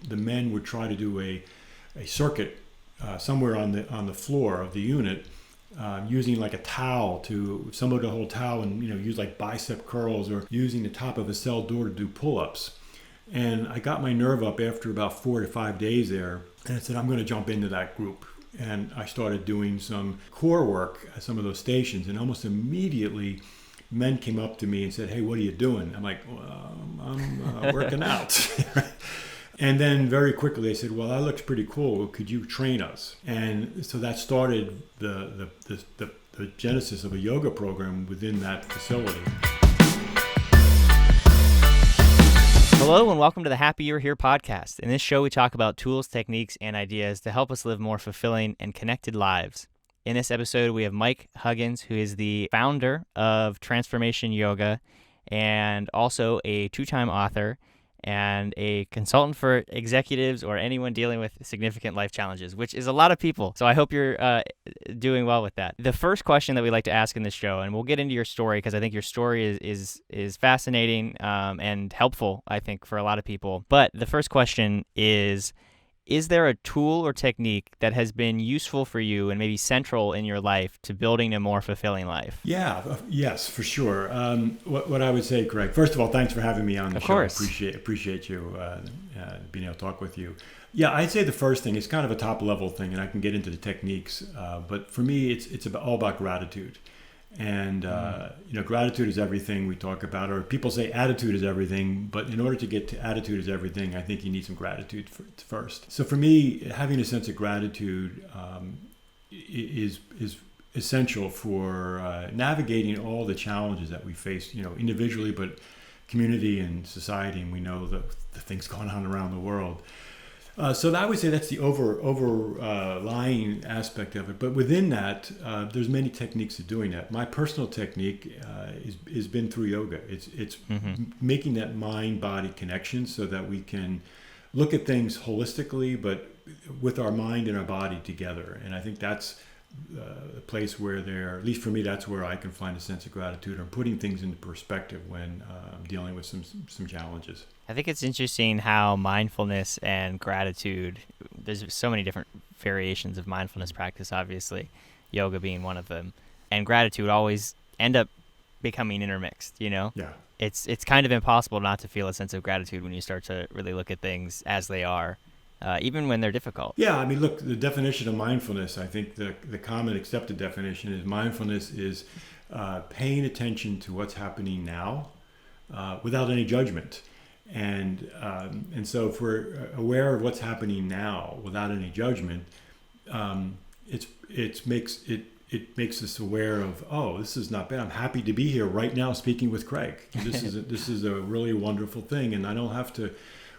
The men would try to do a circuit somewhere on the floor of the unit, using like a towel some would hold towel and use like bicep curls, or using the top of a cell door to do pull-ups. And I got my nerve up after about 4 to 5 days there, and I said, I'm going to jump into that group. And I started doing some core work at some of those stations, and almost immediately men came up to me and said, hey, what are you doing? I'm like, well, I'm working out. And then very quickly they said, well, that looks pretty cool. Could you train us? And so that started the genesis of a yoga program within that facility. Hello and welcome to the Happy You're Here podcast. In this show, we talk about tools, techniques, and ideas to help us live more fulfilling and connected lives. In this episode, we have Mike Huggins, who is the founder of Transformation Yoga and also a two-time author and a consultant for executives or anyone dealing with significant life challenges, which is a lot of people. So I hope you're doing well with that. The first question that we like to ask in this show, and we'll get into your story because I think your story is fascinating and helpful, I think, for a lot of people. But the first question is there a tool or technique that has been useful for you and maybe central in your life to building a more fulfilling life? Yes, for sure. What I would say, Greg, first of all, thanks for having me on the show. Of course. Appreciate you being able to talk with you. Yeah, I'd say the first thing is kind of a top level thing, and I can get into the techniques. But for me, it's all about gratitude. And gratitude is everything we talk about, or people say attitude is everything, but in order to get to attitude is everything, I think you need some gratitude first. So for me, having a sense of gratitude is essential for navigating all the challenges that we face, individually, but community and society, and we know the things going on around the world. So I would say that's the overlying aspect of it. But within that, there's many techniques of doing that. My personal technique is been through yoga. It's making that mind-body connection so that we can look at things holistically, but with our mind and our body together. And I think that's a place where at least for me, that's where I can find a sense of gratitude, or putting things into perspective when I'm dealing with some challenges. I think it's interesting how mindfulness and gratitude, there's so many different variations of mindfulness practice, obviously, yoga being one of them, and gratitude always end up becoming intermixed, Yeah. It's kind of impossible not to feel a sense of gratitude when you start to really look at things as they are, even when they're difficult. Yeah, I mean, look, the definition of mindfulness, I think the common accepted definition is mindfulness is paying attention to what's happening now without any judgment. And so if we're aware of what's happening now without any judgment, it makes us aware of, oh, this is not bad. I'm happy to be here right now speaking with Craig. This is a really wonderful thing, and I don't have to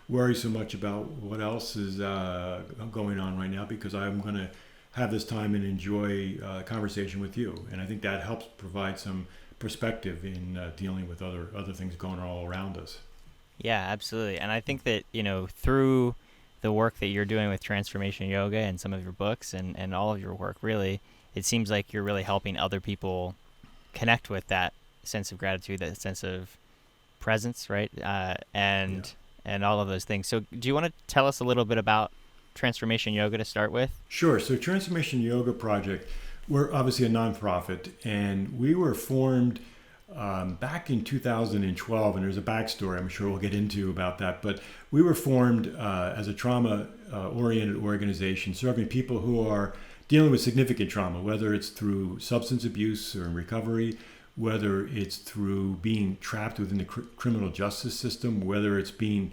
worry so much about what else is going on right now, because I'm going to have this time and enjoy conversation with you. And I think that helps provide some perspective in dealing with other things going on all around us. Yeah, absolutely. And I think that, through the work that you're doing with Transformation Yoga and some of your books and all of your work, really, it seems like you're really helping other people connect with that sense of gratitude, that sense of presence, right? And all of those things. So do you want to tell us a little bit about Transformation Yoga to start with? Sure. So Transformation Yoga Project, we're obviously a nonprofit, and we were formed back in 2012, and there's a backstory I'm sure we'll get into about that, but we were formed as a trauma-oriented organization serving people who are dealing with significant trauma, whether it's through substance abuse or in recovery, whether it's through being trapped within the criminal justice system, whether it's being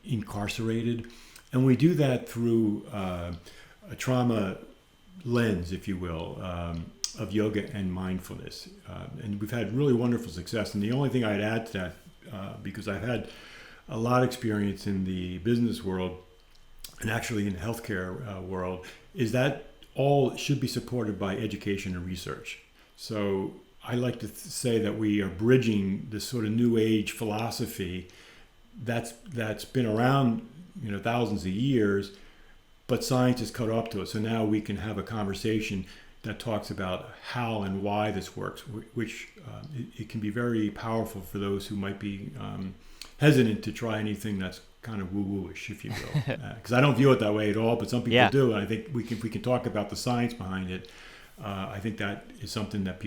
incarcerated. And we do that through a trauma lens, if you will, of yoga and mindfulness. And we've had really wonderful success. And the only thing I'd add to that, because I've had a lot of experience in the business world and actually in the healthcare world, is that all should be supported by education and research. So I like to say that we are bridging this sort of new age philosophy that's been around, thousands of years, but science has caught up to it. So now we can have a conversation that talks about how and why this works, which it can be very powerful for those who might be hesitant to try anything that's kind of woo-woo-ish, if you will, because I don't view it that way at all. But some people Yeah. do, and I think if we can talk about the science behind it. I think that is something that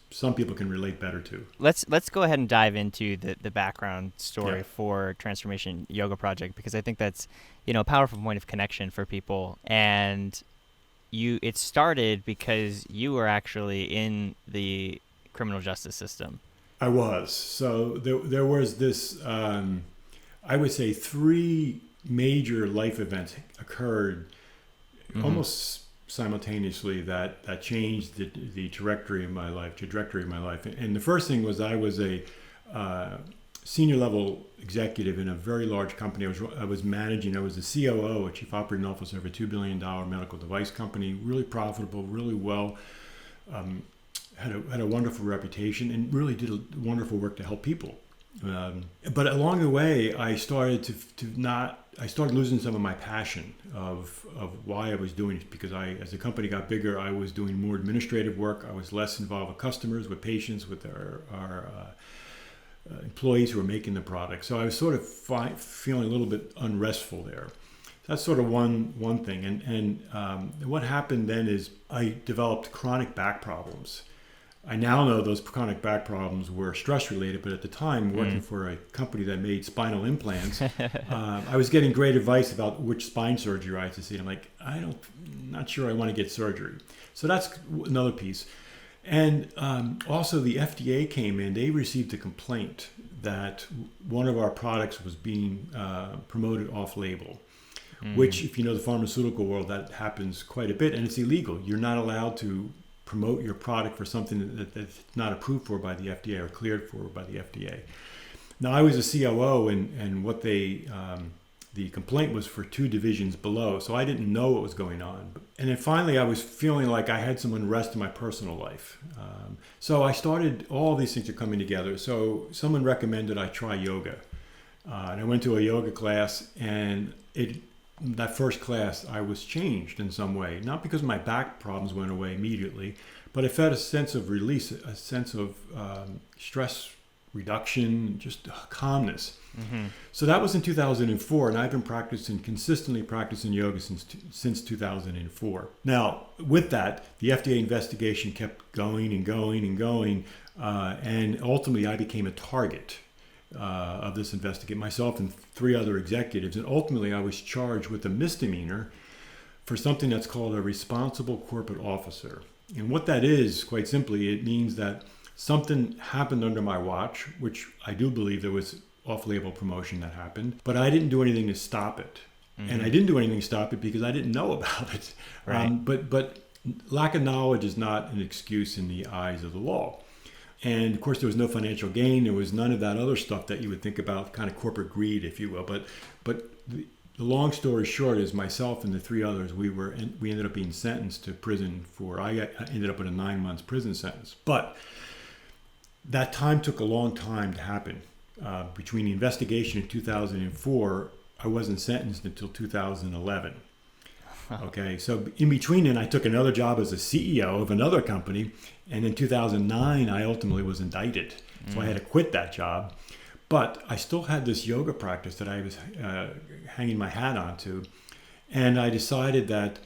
some people can relate better to. Let's go ahead and dive into the background story Yeah. for Transformation Yoga Project, because I think that's a powerful point of connection for people. And it started because you were actually in the criminal justice system. I was. So there was this, I would say 3 major life events occurred almost simultaneously that changed the trajectory of my life. And the first thing was I was a senior level executive in a very large company. I was managing. I was the COO, a chief operating officer of a $2 billion medical device company, really profitable, really well. Had a wonderful reputation and really did wonderful work to help people. But along the way, I started I started losing some of my passion of why I was doing it, because as the company got bigger, I was doing more administrative work. I was less involved with customers, with patients, with our employees who were making the product. So I was sort of feeling a little bit unrestful there. That's sort of one thing. And what happened then is I developed chronic back problems. I now know those chronic back problems were stress related, but at the time, working for a company that made spinal implants, I was getting great advice about which spine surgery I had to see. I'm like, not sure I want to get surgery. So that's another piece. And also the FDA came in, they received a complaint that one of our products was being promoted off-label, which, if you know the pharmaceutical world, that happens quite a bit, and it's illegal. You're not allowed to promote your product for something that's not approved for by the FDA or cleared for by the FDA. Now, I was a COO, and what the complaint was for 2 divisions below, so I didn't know what was going on. And then finally, I was feeling like I had some unrest in my personal life. So I started, all these things are coming together. So someone recommended I try yoga. And I went to a yoga class, and that first class, I was changed in some way, not because my back problems went away immediately, but I felt a sense of release, a sense of stress reduction, just calmness. So that was in 2004, and I've been consistently practicing yoga since 2004. Now, with that, the FDA investigation kept going and going and going, and ultimately I became a target of this investigation, myself and 3 other executives, and ultimately I was charged with a misdemeanor for something that's called a responsible corporate officer. And what that is, quite simply, it means that something happened under my watch, which I do believe there was off-label promotion that happened, but I didn't do anything to stop it. And I didn't do anything to stop it because I didn't know about it. Right. But lack of knowledge is not an excuse in the eyes of the law. And of course, there was no financial gain. There was none of that other stuff that you would think about, kind of corporate greed, if you will. But the long story short is, myself and the 3 others, we ended up being sentenced to prison I ended up with a 9 months prison sentence. But that time took a long time to happen. Between the investigation in 2004, I wasn't sentenced until 2011. Okay, so in between then, I took another job as a CEO of another company, and in 2009, I ultimately was indicted. So I had to quit that job, but I still had this yoga practice that I was hanging my hat onto, and I decided that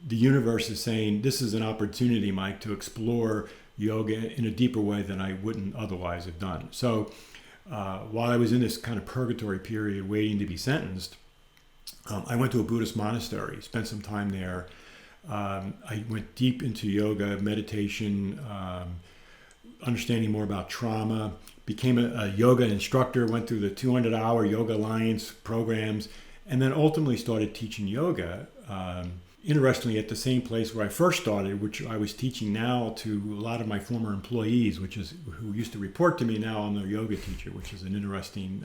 the universe is saying, this is an opportunity, Mike, to explore yoga in a deeper way than I wouldn't otherwise have done. So while I was in this kind of purgatory period waiting to be sentenced, I went to a Buddhist monastery, spent some time there. I went deep into yoga, meditation, understanding more about trauma, became a yoga instructor, went through the 200-hour Yoga Alliance programs, and then ultimately started teaching yoga. Interestingly, at the same place where I first started, which I was teaching now to a lot of my former employees, who used to report to me. Now I'm their yoga teacher, which is an interesting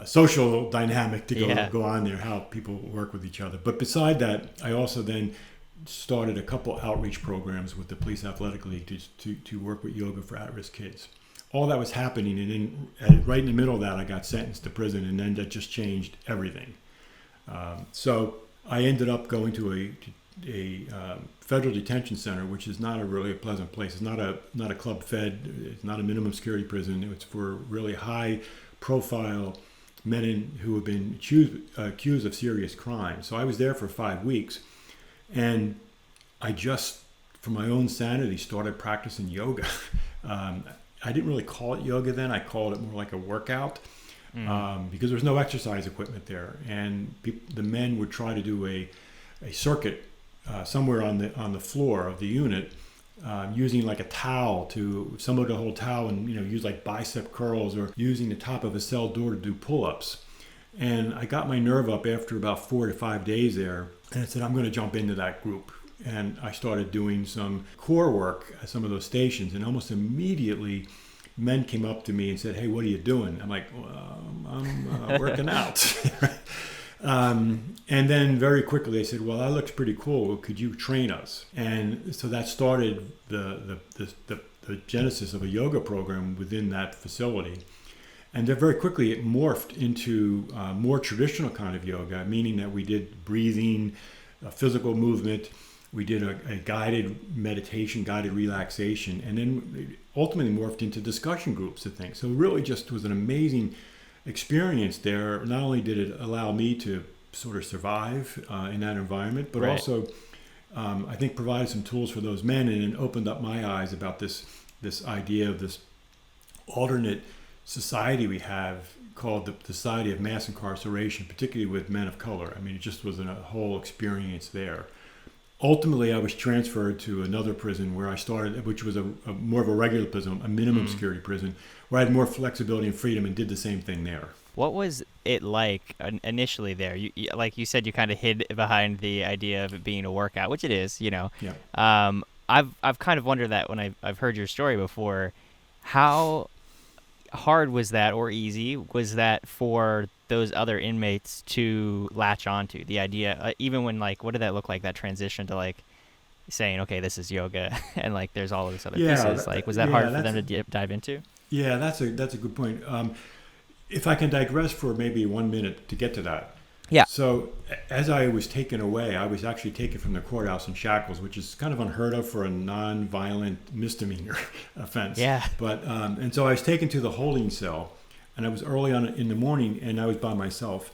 social dynamic to go on there, how people work with each other. But beside that, I also then started a couple outreach programs with the Police Athletic League to work with yoga for at-risk kids. All that was happening, and then right in the middle of that, I got sentenced to prison, and then that just changed everything. So I ended up going to a federal detention center, which is not a pleasant place. It's not a club fed. It's not a minimum security prison. It's for really high profile who have been accused of serious crimes. So I was there for 5 weeks, and I just, for my own sanity, started practicing yoga. I didn't really call it yoga then. I called it more like a workout because there was no exercise equipment there. And the men would try to do a circuit somewhere on the floor of the unit using like a towel someone to hold towel and use like bicep curls, or using the top of a cell door to do pull-ups. And I got my nerve up after about 4 to 5 days there, and I said, I'm going to jump into that group. And I started doing some core work at some of those stations, and almost immediately men came up to me and said, hey, what are you doing? I'm like, well, I'm working out. And then very quickly they said, well, that looks pretty cool. Could you train us? And so that started the genesis of a yoga program within that facility. And then very quickly it morphed into more traditional kind of yoga, meaning that we did breathing, physical movement. We did a guided meditation, guided relaxation, and then it ultimately morphed into discussion groups of things. So it really just was an amazing experience there. Not only did it allow me to sort of survive in that environment, but also I think provided some tools for those men, and it opened up my eyes about this idea of this alternate society we have called the society of mass incarceration, particularly with men of color. I mean, it just was a whole experience there. Ultimately, I was transferred to another prison where I started, which was a more of a regular prison, a minimum security prison, where I had more flexibility and freedom, and did the same thing there. What was it like initially there? You like you said, you kind of hid behind the idea of it being a workout, which it is, Yeah. I've kind of wondered that when I've heard your story before. How hard was that, or easy was that for those other inmates to latch onto the idea, even when, like, what did that look like, that transition to like saying, okay, this is yoga and like there's all of this other pieces, like was that hard for them to dive into? Yeah, that's a good point. If I can digress for maybe 1 minute to get to that. Yeah. So as I was taken away, I was actually taken from the courthouse in shackles, which is kind of unheard of for a non-violent misdemeanor offense. Yeah. But and so I was taken to the holding cell, and I was early on in the morning, and I was by myself.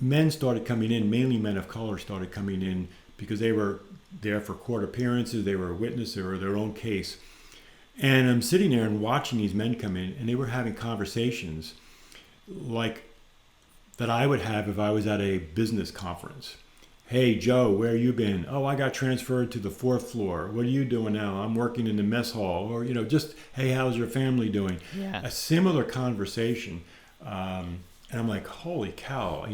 Men started coming in, mainly men of color started coming in, because they were there for court appearances, they were a witness, they were their own case. And I'm sitting there and watching these men come in, and they were having conversations like that I would have if I was at a business conference. Hey, Joe, where you been? Oh, I got transferred to the 4th floor. What are you doing now? I'm working in the mess hall. Or, just, hey, how's your family doing? Yeah. A similar conversation. And I'm like, holy cow,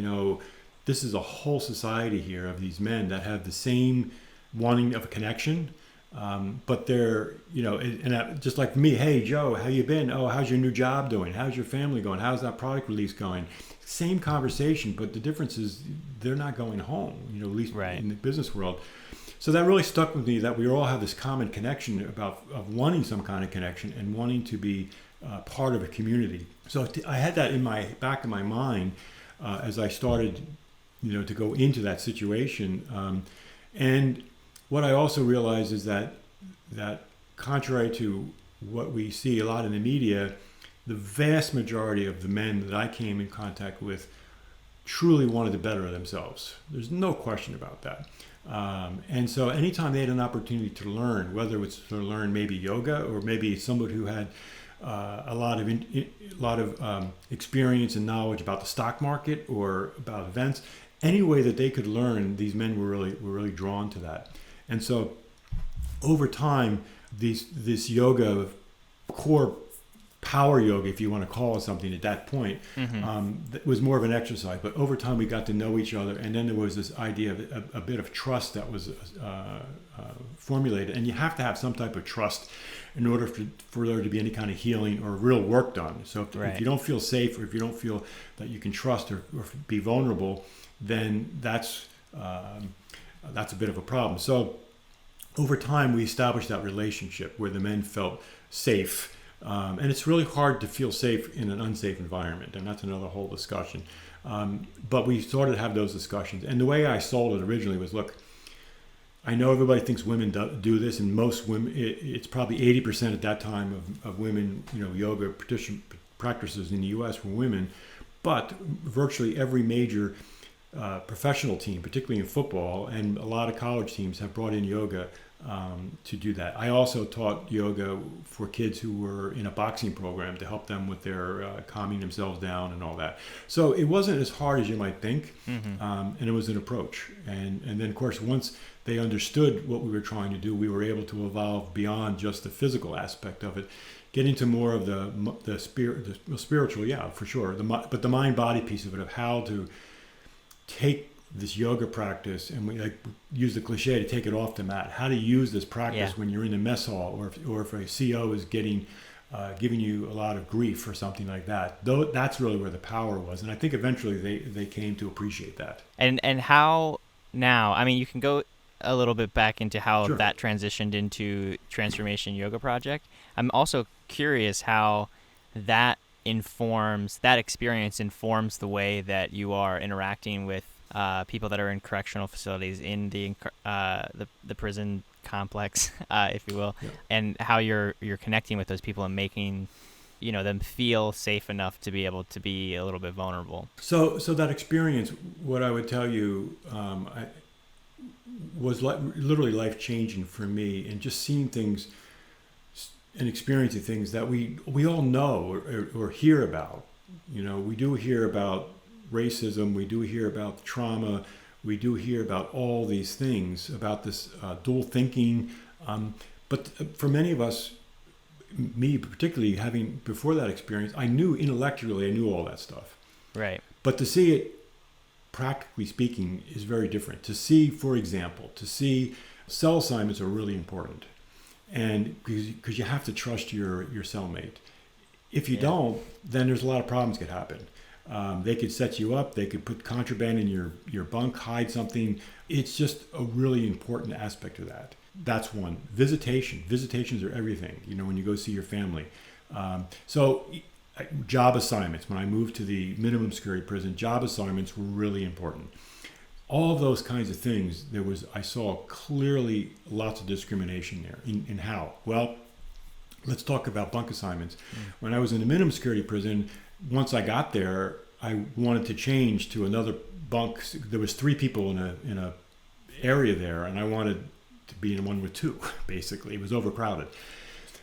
this is a whole society here of these men that have the same wanting of a connection. But they're, just like me, hey, Joe, how you been? Oh, how's your new job doing? How's your family going? How's that product release going? Same conversation, but the difference is they're not going home, at least in the business world. So that really stuck with me, that we all have this common connection of wanting some kind of connection and wanting to be part of a community. So I had that in my back of my mind as I started, to go into that situation. And what I also realized is that contrary to what we see a lot in the media, the vast majority of the men that I came in contact with truly wanted to better themselves. There's no question about that. And so anytime they had an opportunity to learn, whether it's to learn maybe yoga, or maybe somebody who had a lot of experience and knowledge about the stock market or about events, any way that they could learn, these men were really drawn to that. And so over time, this yoga, core power yoga, if you want to call it something at that point, that was more of an exercise. But over time, we got to know each other, and then there was this idea of a bit of trust that was formulated. And you have to have some type of trust in order for there to be any kind of healing or real work done. So if you don't feel safe, or if you don't feel that you can trust or be vulnerable, then that's a bit of a problem. So over time, we established that relationship where the men felt safe. And it's really hard to feel safe in an unsafe environment, and that's another whole discussion. But we started to have those discussions. And the way I sold it originally was, look, I know everybody thinks women do this, and most women, it's probably 80% at that time of women, yoga practices in the U.S. were women. But virtually every major professional team, particularly in football, and a lot of college teams have brought in yoga to do that. I also taught yoga for kids who were in a boxing program to help them with their calming themselves down and all that. So it wasn't as hard as you might think, and it was an approach. And then, of course, once they understood what we were trying to do, we were able to evolve beyond just the physical aspect of it, get into more of the spirit, the spiritual, yeah, for sure. But the mind-body piece of it, of how to take this yoga practice, and we use the cliche to take it off the mat. How to use this practice when you're in the mess hall, or if a CO is giving you a lot of grief or something like that. Though that's really where the power was, and I think eventually they came to appreciate that. And how now? I mean, you can go a little bit back into how Sure. that transitioned into Transformation Yoga Project. I'm also curious how that experience informs the way that you are interacting with people that are in correctional facilities in the prison complex, if you will, and how you're connecting with those people and making them feel safe enough to be able to be a little bit vulnerable. So that experience, what I would tell you, was literally life changing for me, and just seeing things and experiencing things that we all know or hear about. We do hear about racism, we do hear about trauma, we do hear about all these things, about this dual thinking. But for many of us, me particularly, having before that experience, I knew all that stuff. Right. But to see it, practically speaking, is very different. To see, for example, cell assignments are really important. And because you have to trust your cellmate. If you don't, then there's a lot of problems could happen. They could set you up. They could put contraband in your bunk, hide something. It's just a really important aspect of that. That's one. Visitations are everything, when you go see your family. So job assignments. When I moved to the minimum security prison, job assignments were really important. All of those kinds of things, I saw clearly lots of discrimination there. In how? Well, let's talk about bunk assignments. When I was in the minimum security prison, once I got there, I wanted to change to another bunk. There was 3 people in a area there, and I wanted to be in one with 2. Basically, it was overcrowded.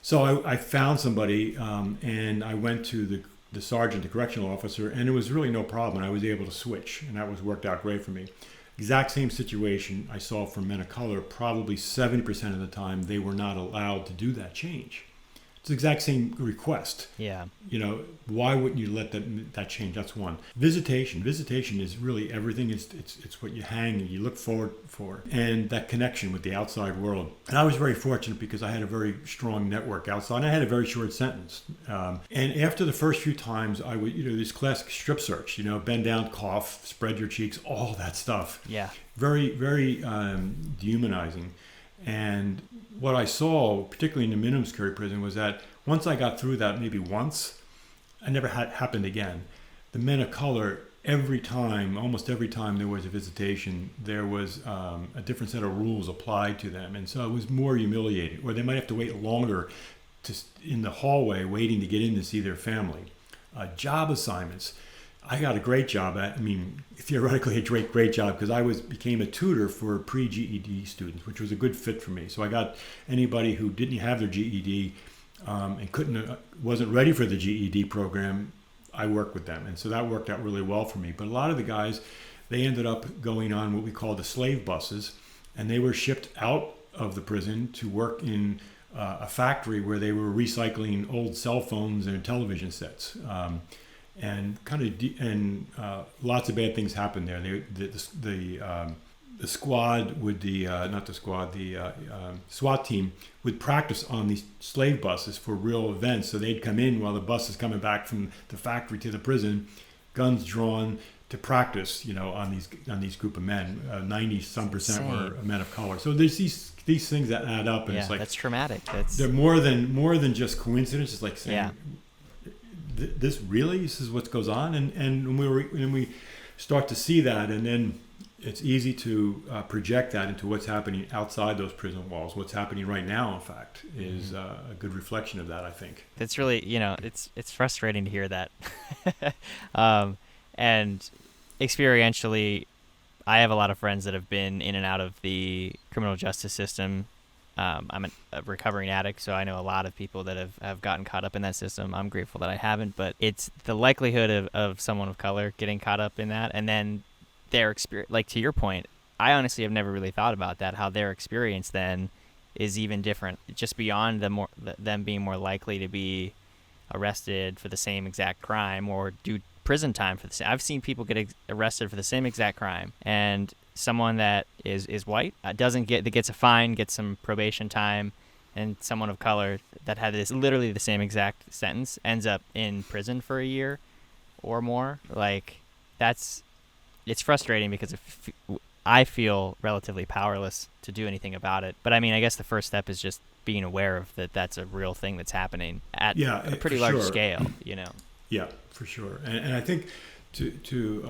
So I found somebody, and I went to the sergeant, the correctional officer, and it was really no problem. I was able to switch, and that worked out great for me. Exact same situation I saw for men of color. Probably 70% of the time, they were not allowed to do that change. It's the exact same request. Yeah. Why wouldn't you let that change? That's one. Visitation is really everything. It's what you hang and you look forward for, and that connection with the outside world. And I was very fortunate because I had a very strong network outside. And I had a very short sentence. And after the first few times, I would, this classic strip search. Bend down, cough, spread your cheeks, all that stuff. Yeah. Very, very dehumanizing. And what I saw, particularly in the minimum security prison, was that once I got through that maybe once, it never happened again. The men of color, almost every time there was a visitation, there was a different set of rules applied to them. And so it was more humiliating, or they might have to wait longer in the hallway waiting to get in to see their family. Job assignments. I got a great job theoretically a great job, because I became a tutor for pre-GED students, which was a good fit for me. So I got anybody who didn't have their GED and wasn't ready for the GED program, I worked with them. And so that worked out really well for me. But a lot of the guys, they ended up going on what we call the slave buses, and they were shipped out of the prison to work in a factory where they were recycling old cell phones and television sets. And lots of bad things happened there. The squad would the SWAT team would practice on these slave buses for real events. So they'd come in while the bus is coming back from the factory to the prison, guns drawn, to practice, on these group of men. 90% were men of color. So there's these things that add up, and it's like that's traumatic. They're more than just coincidence. It's like saying. This is what goes on, and when we start to see that, and then it's easy to project that into what's happening outside those prison walls. What's happening right now, in fact, is a good reflection of that, I think. It's really, it's frustrating to hear that. And experientially, I have a lot of friends that have been in and out of the criminal justice system. I'm a recovering addict, so I know a lot of people that have gotten caught up in that system. I'm grateful that I haven't, but it's the likelihood of someone of color getting caught up in that, and then their experience, like to your point, I honestly have never really thought about that, how their experience then is even different, just beyond them being more likely to be arrested for the same exact crime or do prison time for the same. I've seen people get arrested for the same exact crime, and someone that is white that gets a fine, gets some probation time, and someone of color that had this literally the same exact sentence ends up in prison for a year or more. Like it's frustrating because I feel relatively powerless to do anything about it. But I mean, I guess the first step is just being aware of that's a real thing that's happening at a pretty large scale, Yeah, for sure. And I think to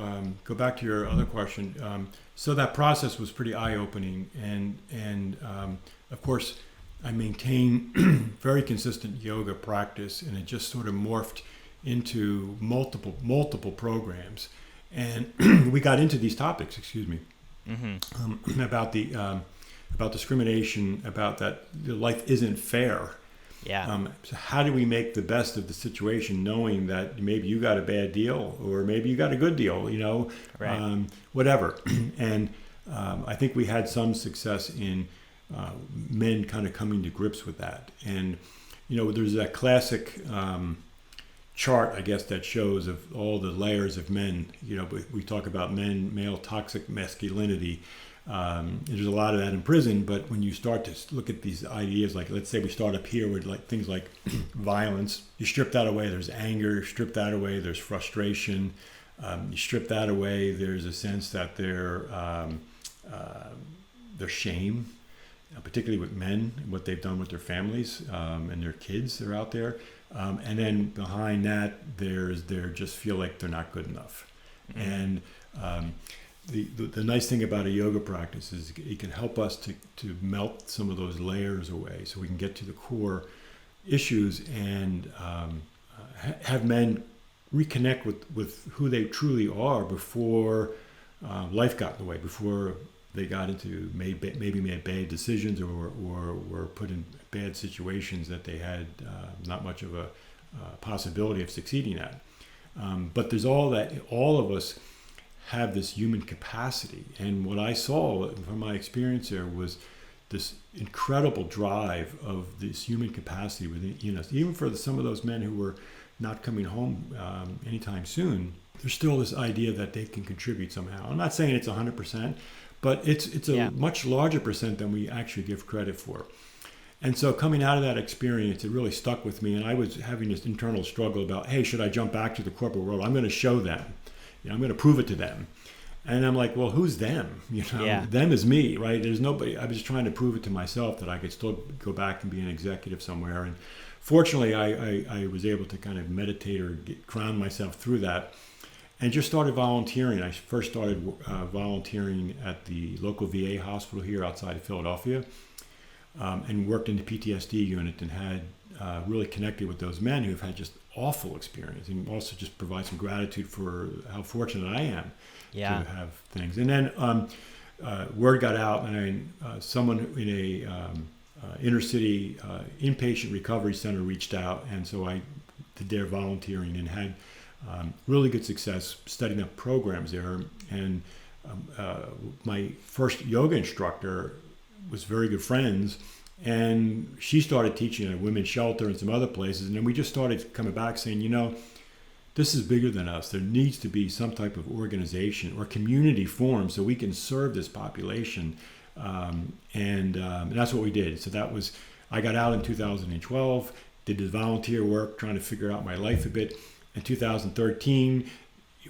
go back to your other question, so that process was pretty eye-opening, and of course, I maintain very consistent yoga practice, and it just sort of morphed into multiple programs, and we got into these topics. Excuse me, about discrimination, about that life isn't fair. Yeah. So how do we make the best of the situation, knowing that maybe you got a bad deal or maybe you got a good deal, Right. Whatever. And I think we had some success in men kind of coming to grips with that. And, there's that classic chart, I guess, that shows of all the layers of men. We talk about male toxic masculinity. There's a lot of that in prison, but when you start to look at these ideas, like let's say we start up here with like things like violence, you strip that away, there's anger, strip that away, there's frustration, you strip that away, there's a sense that there's shame, particularly with men, what they've done with their families and their kids that are out there, and then behind that they just feel like they're not good enough. And the nice thing about a yoga practice is it can help us to melt some of those layers away, so we can get to the core issues and have men reconnect with who they truly are before life got in the way, before they got into maybe made bad decisions or were put in bad situations that they had not much of a possibility of succeeding at. But there's all of us have this human capacity, and what I saw from my experience there was this incredible drive of this human capacity within us. Even for some of those men who were not coming home anytime soon, there's still this idea that they can contribute somehow. I'm not saying it's 100%, but it's a much larger percent than we actually give credit for. And so coming out of that experience, it really stuck with me, and I was having this internal struggle about, hey, should I jump back to the corporate world? I'm going to show them. I'm going to prove it to them. And I'm like, well, who's them? Them is me, right? There's nobody. I was just trying to prove it to myself that I could still go back and be an executive somewhere. And fortunately, I was able to kind of meditate or ground myself through that and just started volunteering. I first started volunteering at the local VA hospital here outside of Philadelphia, and worked in the PTSD unit and had really connected with those men who've had just awful experience, and also just provide some gratitude for how fortunate I am to have things. And then word got out, and someone in a inner city inpatient recovery center reached out, and so I did their volunteering and had really good success setting up programs there. And my first yoga instructor was very good friends, and she started teaching at a women's shelter and some other places. And then we just started coming back saying, this is bigger than us. There needs to be some type of organization or community formed so we can serve this population. And that's what we did. So I got out in 2012, did the volunteer work, trying to figure out my life a bit. In 2013,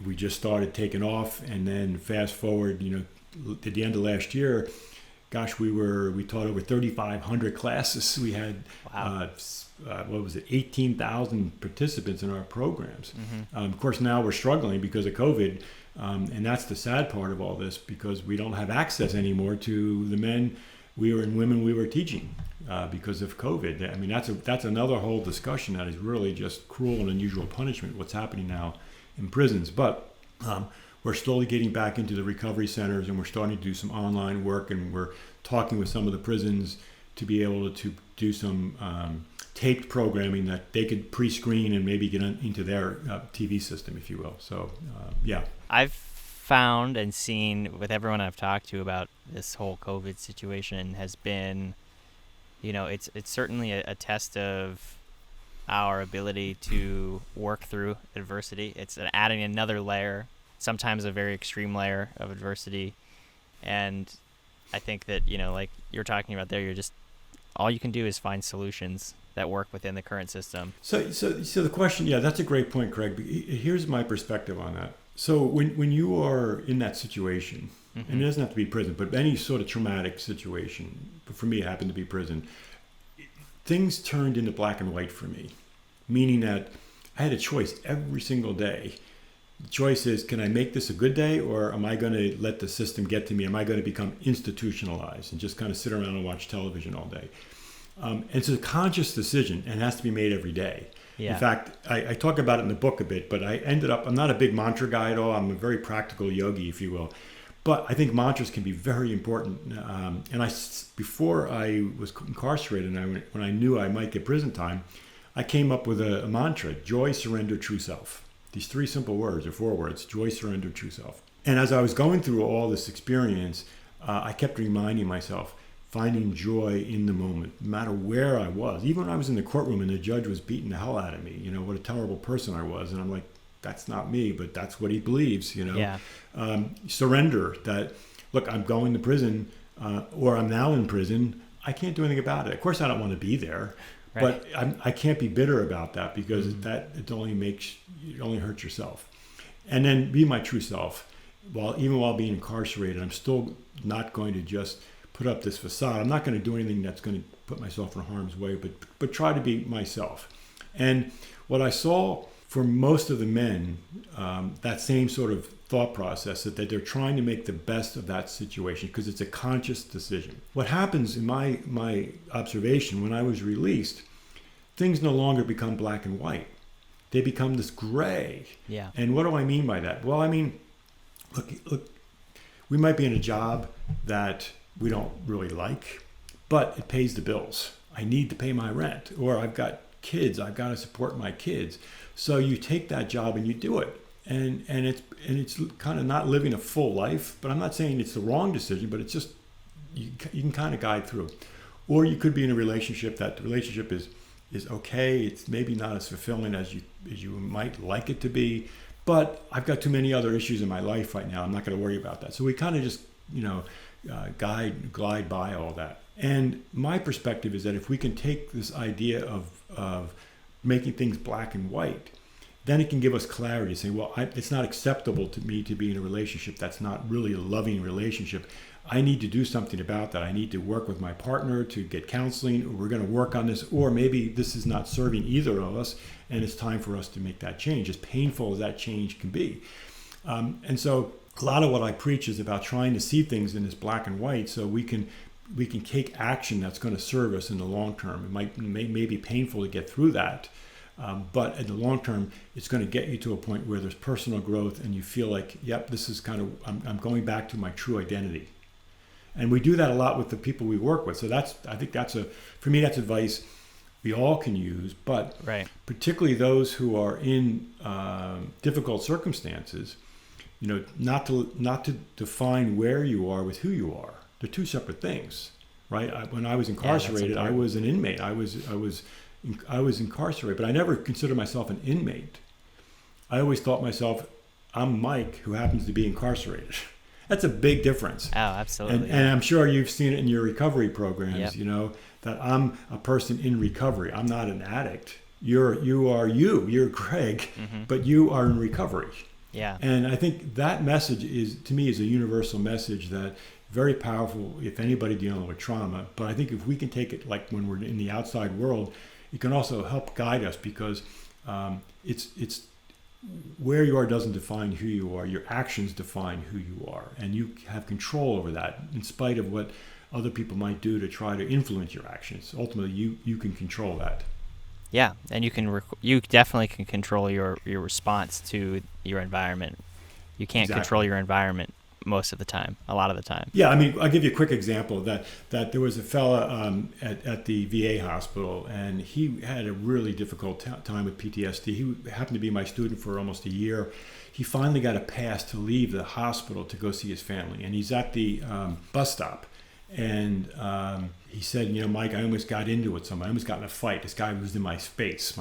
we just started taking off. And then fast forward, at the end of last year, gosh, we taught over 3,500 classes. We had, 18,000 participants in our programs. Of course, now we're struggling because of COVID. And that's the sad part of all this, because we don't have access anymore to the men and women we were teaching because of COVID. I mean, that's another whole discussion that is really just cruel and unusual punishment, what's happening now in prisons. But We're slowly getting back into the recovery centers, and we're starting to do some online work, and we're talking with some of the prisons to be able to do some taped programming that they could pre-screen and maybe get into their TV system, if you will. So, yeah. I've found and seen with everyone I've talked to about this whole COVID situation has been, it's certainly a test of our ability to work through adversity. It's adding another layer, sometimes a very extreme layer of adversity. And I think that, like you're talking about there, you're just, all you can do is find solutions that work within the current system. So the question, yeah, that's a great point, Craig. Here's my perspective on that. So when you are in that situation, and it doesn't have to be prison, but any sort of traumatic situation, but for me it happened to be prison, things turned into black and white for me, meaning that I had a choice every single day. The choice is, can I make this a good day, or am I going to let the system get to me? Am I going to become institutionalized and just kind of sit around and watch television all day? And it's a conscious decision, and it has to be made every day. Yeah. In fact, I talk about it in the book a bit, but I'm not a big mantra guy at all. I'm a very practical yogi, if you will. But I think mantras can be very important. Before I was incarcerated, and when I knew I might get prison time, I came up with a mantra: joy, surrender, true self. These 3 simple words, or 4 words: joy, surrender, true self. And as I was going through all this experience, I kept reminding myself, finding joy in the moment, no matter where I was. Even when I was in the courtroom and the judge was beating the hell out of me, what a terrible person I was. And I'm like, that's not me, but that's what he believes, Yeah. Surrender that, look, I'm going to prison, or I'm now in prison. I can't do anything about it. Of course, I don't want to be there, right. But I can't be bitter about that, because it only hurts yourself. And then be my true self. Even while being incarcerated, I'm still not going to just put up this facade. I'm not going to do anything that's going to put myself in harm's way, but try to be myself. And what I saw for most of the men, that same sort of thought process, that they're trying to make the best of that situation, because it's a conscious decision. What happens in my observation when I was released, things no longer become black and white. They become this gray. Yeah. And what do I mean by that? Well, I mean, look, we might be in a job that we don't really like, but it pays the bills. I need to pay my rent, or I've got kids, I've got to support my kids. So you take that job and you do it. And it's kind of not living a full life, but I'm not saying it's the wrong decision, but it's just, you can kind of guide through. Or you could be in a relationship that the relationship is okay. It's maybe not as fulfilling as you might like it to be, but I've got too many other issues in my life right now. I'm not going to worry about that. So we kind of just, glide by all that. And my perspective is that if we can take this idea of making things black and white, then it can give us clarity, saying, well, it's not acceptable to me to be in a relationship that's not really a loving relationship. I need to do something about that. I need to work with my partner to get counseling, or we're going to work on this, or maybe this is not serving either of us, and it's time for us to make that change, as painful as that change can be. And so a lot of what I preach is about trying to see things in this black and white, so we can take action that's going to serve us in the long term. It may be painful to get through that, but in the long term, it's going to get you to a point where there's personal growth, and you feel like, yep, this is kind of, I'm going back to my true identity. And we do that a lot with the people we work with. So I think for me, that's advice we all can use, but right. Particularly those who are in difficult circumstances, not to define where you are with who you are. They're 2 separate things, right? When I was incarcerated, I was an inmate. I was incarcerated, but I never considered myself an inmate. I always thought myself, I'm Mike, who happens to be incarcerated. That's a big difference. Oh, absolutely. And I'm sure you've seen it in your recovery programs, yep. That I'm a person in recovery. I'm not an addict. You're Craig, but you are in recovery. Yeah. And I think that message to me is a universal message that very powerful if anybody dealing with trauma. But I think if we can take it like when we're in the outside world, it can also help guide us, because it's where you are doesn't define who you are. Your actions define who you are, and you have control over that in spite of what other people might do to try to influence your actions. Ultimately, you can control that. Yeah, and you definitely can control your response to your environment. You can't control your environment most of the time, a lot of the time. Yeah, I mean, I'll give you a quick example of that there was a fella at the VA hospital, and he had a really difficult time with PTSD. He happened to be my student for almost a year. He finally got a pass to leave the hospital to go see his family, and he's at the bus stop. And he said, Mike, I almost got into it with someone. I almost got in a fight. This guy was in my face.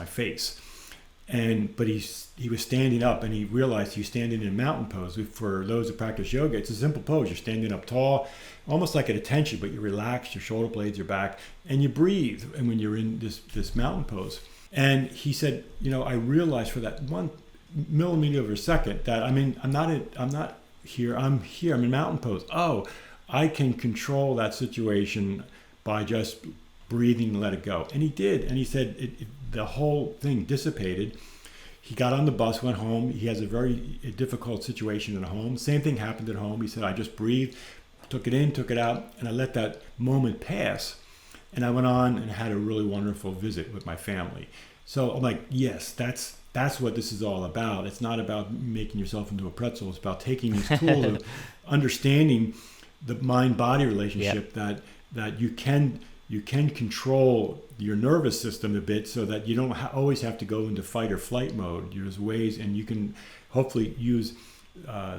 But he was standing up, and he realized he was standing in a mountain pose. For those who practice yoga, it's a simple pose. You're standing up tall, almost like at attention, but you relax, your shoulder blades are back, and you breathe. And when you're in this mountain pose, and he said, I realized for that 1 millimeter of a second that I'm not here. I'm here. I'm in mountain pose. Oh, I can control that situation by just breathing and let it go. And he did. And he said the whole thing dissipated. He got on the bus, went home. He has a very difficult situation at home. Same thing happened at home. He said, I just breathed, took it in, took it out, and I let that moment pass. And I went on and had a really wonderful visit with my family. So I'm like, yes, that's what this is all about. It's not about making yourself into a pretzel. It's about taking these tools of understanding the mind-body relationship, that you can control your nervous system a bit, so that you don't always have to go into fight or flight mode. There's ways, and you can hopefully use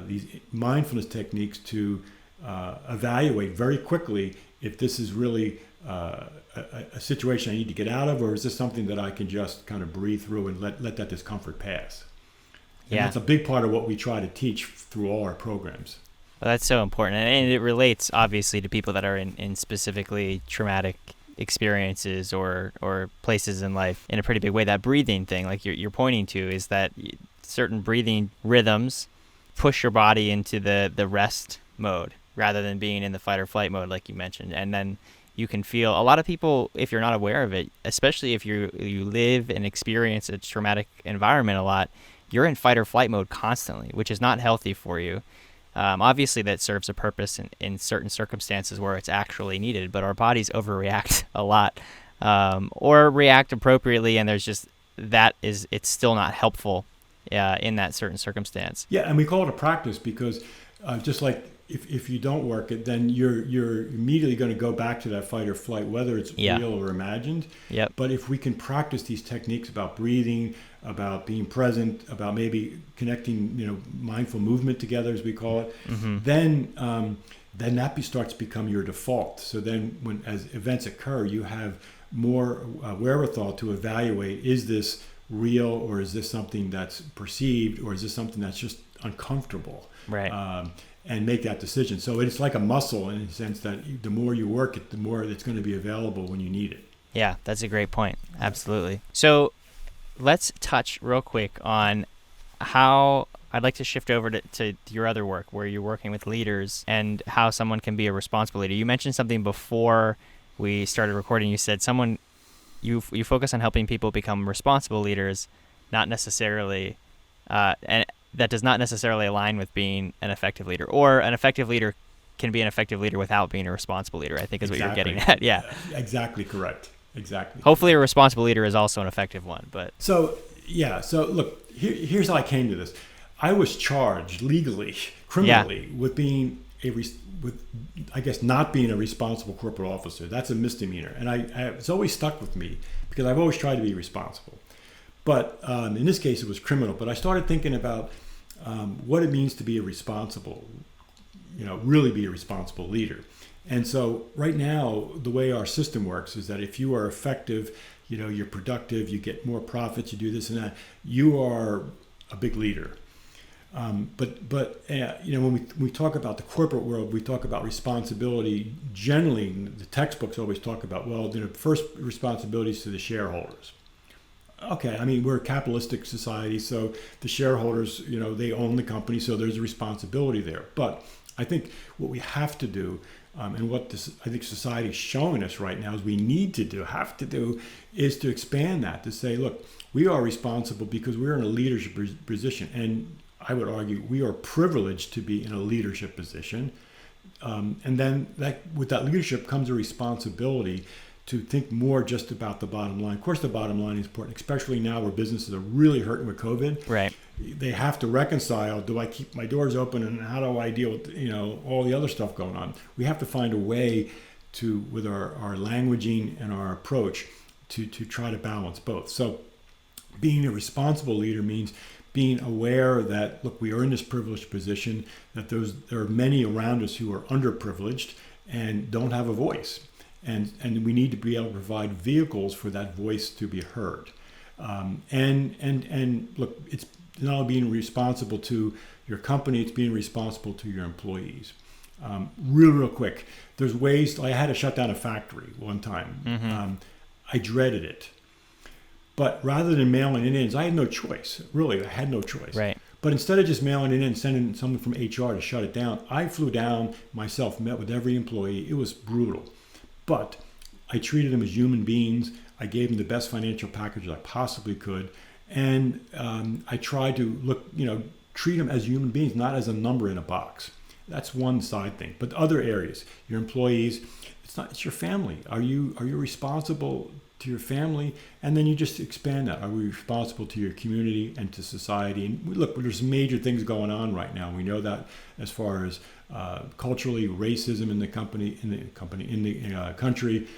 these mindfulness techniques to evaluate very quickly if this is really a situation I need to get out of, or is this something that I can just kind of breathe through and let that discomfort pass. And that's a big part of what we try to teach through all our programs. Well, that's so important, and it relates obviously to people that are in specifically traumatic experiences or places in life in a pretty big way. That breathing thing, like you're pointing to, is that certain breathing rhythms push your body into the rest mode rather than being in the fight or flight mode, like you mentioned. And then you can feel, a lot of people, if you're not aware of it, especially if you live and experience a traumatic environment a lot, you're in fight or flight mode constantly, which is not healthy for you. Obviously, that serves a purpose in certain circumstances where it's actually needed, but our bodies overreact a lot, or react appropriately, and it's still not helpful in that certain circumstance. Yeah, and we call it a practice because just like if you don't work it, then you're immediately going to go back to that fight or flight, whether it's real or imagined. Yep. But if we can practice these techniques about breathing, about being present, about maybe connecting, mindful movement together, as we call it, then that starts to become your default. So then as events occur, you have more wherewithal to evaluate, is this real, or is this something that's perceived, or is this something that's just uncomfortable? Right. And make that decision. So it's like a muscle in the sense that the more you work it, the more it's going to be available when you need it. Yeah, that's a great point. Absolutely. So let's touch real quick on how I'd like to shift over to your other work where you're working with leaders and how someone can be a responsible leader. You mentioned something before we started recording. You said you focus on helping people become responsible leaders, not necessarily, and that does not necessarily align with being an effective leader, or an effective leader can be an effective leader without being a responsible leader, I think is what you're getting at. Yeah. Exactly correct. Exactly. Hopefully a responsible leader is also an effective one, but. So look, here's how I came to this. I was charged legally, criminally, with being I guess not being a responsible corporate officer. That's a misdemeanor. And it's always stuck with me because I've always tried to be responsible. But in this case, it was criminal. But I started thinking about what it means to be a responsible, really be a responsible leader. And so right now, the way our system works is that if you are effective, you're productive, you get more profits, you do this and that, you are a big leader. But when we talk about the corporate world, we talk about responsibility. Generally, the textbooks always talk about, first responsibility is to the shareholders. Okay, I mean, we're a capitalistic society, so the shareholders, they own the company, so there's a responsibility there. But I think what we have to do, and what I think society is showing us right now is have to do, is to expand that, to say, look, we are responsible because we're in a leadership position. And I would argue we are privileged to be in a leadership position. And then with that leadership comes a responsibility to think more just about the bottom line. Of course, the bottom line is important, especially now where businesses are really hurting with COVID. Right. They have to reconcile, do I keep my doors open, and how do I deal with, all the other stuff going on? We have to find a way to, with our languaging and our approach, to try to balance both. So being a responsible leader means being aware that, look, we are in this privileged position, that there are many around us who are underprivileged and don't have a voice. And we need to be able to provide vehicles for that voice to be heard. And look, it's not only being responsible to your company, it's being responsible to your employees. Real quick, there's ways. I had to shut down a factory one time. Mm-hmm. I dreaded it. But rather than mailing it in, I had no choice. Really, I had no choice. Right. But instead of just mailing it in, sending someone from HR to shut it down, I flew down myself, met with every employee. It was brutal. But I treated them as human beings. I gave them the best financial package I possibly could. And I tried to treat them as human beings, not as a number in a box. That's one side thing. But other areas, your employees, it's your family. Are you responsible to your family? And then you just expand that. Are we responsible to your community and to society? And look, there's major things going on right now. We know that as far as culturally, racism in the country,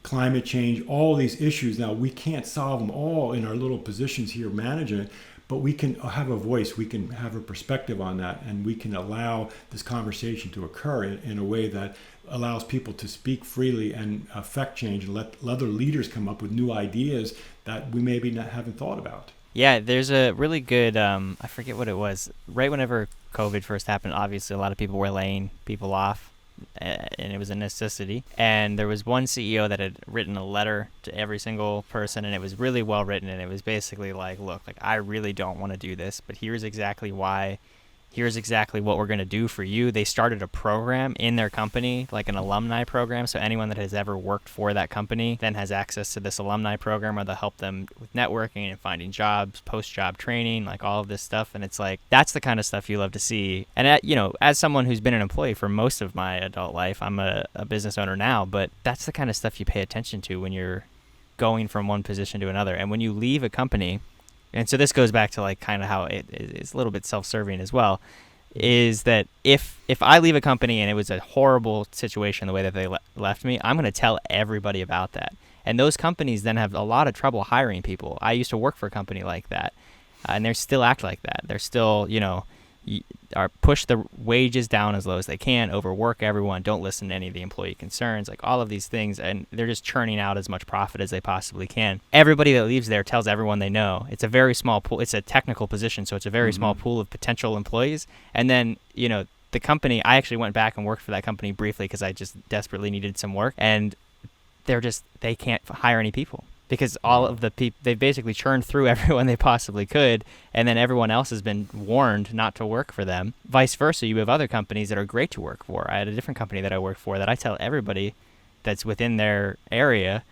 climate change, all these issues. Now, we can't solve them all in our little positions here managing it, but we can have a voice, we can have a perspective on that, and we can allow this conversation to occur in a way that allows people to speak freely and affect change, and let other leaders come up with new ideas that we maybe haven't thought about. Yeah, there's a really good, I forget what it was, right whenever COVID first happened, obviously a lot of people were laying people off, and it was a necessity. And there was one CEO that had written a letter to every single person, and it was really well written, and it was basically like, look, I really don't want to do this, but here's exactly why. Here's exactly what we're going to do for you. They started a program in their company, like an alumni program. So anyone that has ever worked for that company then has access to this alumni program, where they'll help them with networking and finding jobs, post-job training, like all of this stuff. And it's like, that's the kind of stuff you love to see. And as someone who's been an employee for most of my adult life, I'm a business owner now, but that's the kind of stuff you pay attention to when you're going from one position to another. And when you leave a company, and so this goes back to like kind of how it's a little bit self-serving as well, is that if I leave a company and it was a horrible situation the way that they left me, I'm going to tell everybody about that. And those companies then have a lot of trouble hiring people. I used to work for a company like that, and they still act like that. They're still, are push the wages down as low as they can, overwork everyone, don't listen to any of the employee concerns, like all of these things, and they're just churning out as much profit as they possibly can. Everybody that leaves there tells everyone they know. It's a very small pool. It's a technical position, so it's a very small pool of potential employees. And then, the company, I actually went back and worked for that company briefly because I just desperately needed some work, and they can't hire any people. Because all of the people, they basically churned through everyone they possibly could, and then everyone else has been warned not to work for them. Vice versa, you have other companies that are great to work for. I had a different company that I worked for that I tell everybody that's within their area,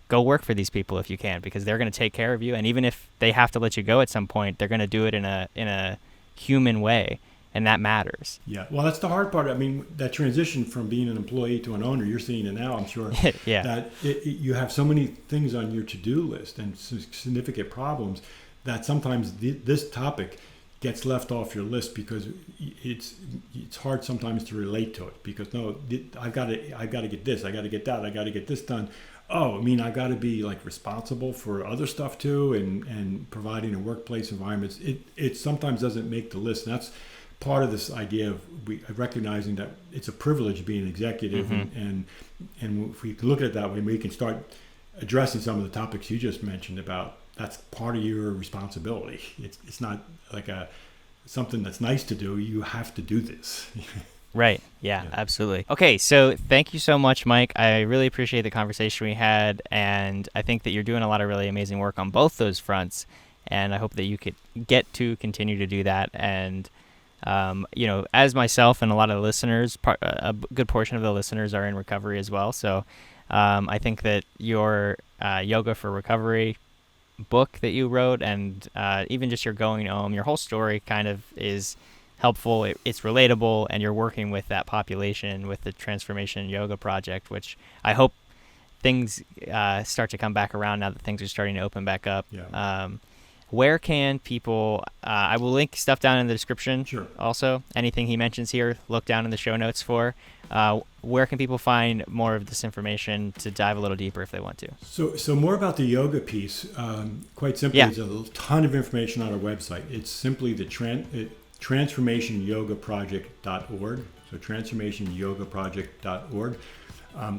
go work for these people if you can, because they're going to take care of you. And even if they have to let you go at some point, they're going to do it in a human way. And that matters. Yeah, well, that's the hard part. I mean, that transition from being an employee to an owner, you're seeing it now, I'm sure. Yeah. That you have so many things on your to-do list and significant problems that sometimes this topic gets left off your list because it's hard sometimes to relate to it. Because I've got to get this, I got to get that, I got to get this done. Oh, I mean, I got to be like responsible for other stuff too, and providing a workplace environment. It sometimes doesn't make the list. And that's part of this idea of recognizing that it's a privilege being an executive, and if we look at it that way, we can start addressing some of the topics you just mentioned about. That's part of your responsibility. It's not like something that's nice to do. You have to do this. Right. Yeah, absolutely. Okay, so thank you so much, Mike. I really appreciate the conversation we had, and I think that you're doing a lot of really amazing work on both those fronts, and I hope that you could get to continue to do that. And as myself and a lot of the listeners, a good portion of the listeners are in recovery as well. So I think that your Yoga for Recovery book that you wrote, and even just your going home, your whole story kind of is helpful. It's relatable, and you're working with that population with the Transformation Yoga Project, which I hope things start to come back around now that things are starting to open back up. Yeah. Where can people, I will link stuff down in the description. Sure. Also, anything he mentions here, look down in the show notes for. Where can people find more of this information to dive a little deeper if they want to? So more about the yoga piece. Quite simply, Yeah. there's a ton of information on our website. It's simply the transformationyogaproject.org. So transformationyogaproject.org.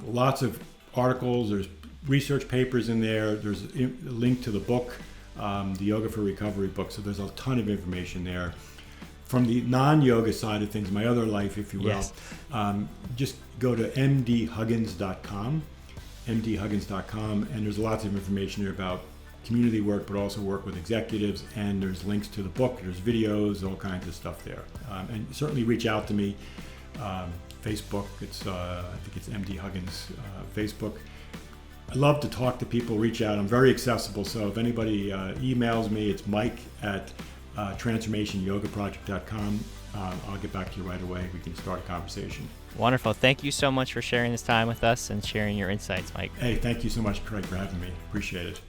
Lots of articles. There's research papers in there. There's a link to the book, the Yoga for Recovery book. So there's a ton of information there. From the non-yoga side of things, my other life, if you will, Yes. just go to mdhuggins.com, mdhuggins.com, and there's lots of information there about community work, but also work with executives, and there's links to the book, there's videos, all kinds of stuff there. And certainly reach out to me. Facebook, I think it's MD Huggins Facebook. I love to talk to people, reach out. I'm very accessible, so if anybody emails me, it's Mike at transformationyogaproject.com. I'll get back to you right away. We can start a conversation. Wonderful. Thank you so much for sharing this time with us and sharing your insights, Mike. Hey, thank you so much, Craig, for having me. Appreciate it.